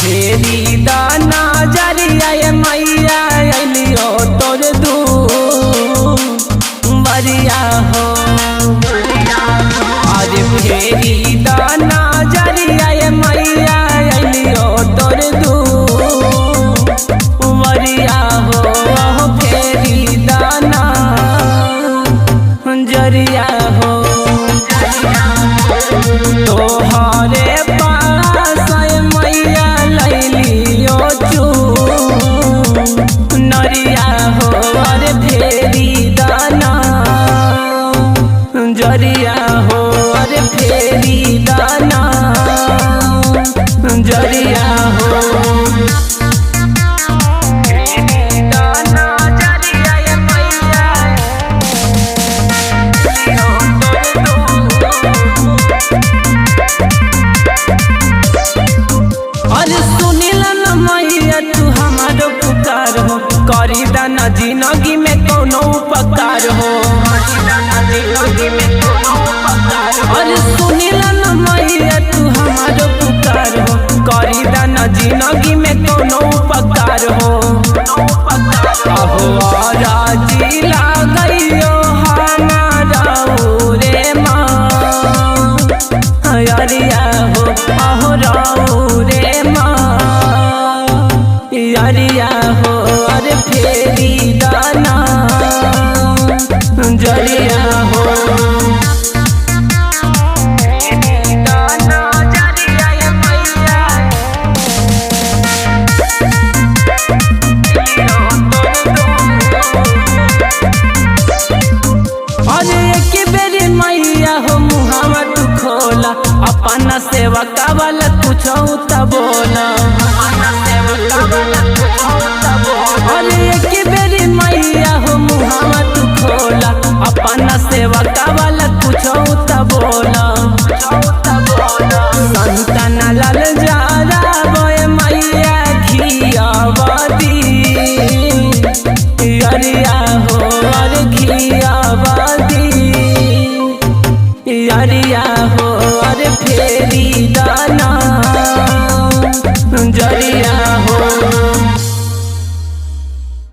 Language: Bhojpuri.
फेरी दाना जरिया मैया अलियो तोर दूबरिया हो। अरे फेरी दाना जरिया मैया अलियो तोर दूबरिया हो। फेरी दाना जरिया हो तोहरे पास मैया लैलियो नरिया हो। अरे फेरी दाना जरिया हो। अरे फेरी दाना जरिया हो। अरे सुनिला न मैया तू हमारो पुकार हो। करी दाना जिंदगी में कोनो उपकार हो। अरे सुनिला न मैया तू हमारो पुकार हो। करी दाना जिंदगी में कोनो उपकार हो। अहो राजी लागइयो हमारा रे माँ अरिया हो। अहो रे माँ अरिया हो। अरे फेरी दाना जरिया हो। अरे एक बेरी मैया हो मुहावा तू खोला अपना सेवा कावाला कुछो त बोला। अरे एक बेरी मैया हो मुहावा तू खोला अपना सेवा कावाला कुछो त बोला। संतान लाल जारा बोए मैया घियावती अरिया हो। अरे घियावती अरिया हो। अरे फेरी दाना जरिया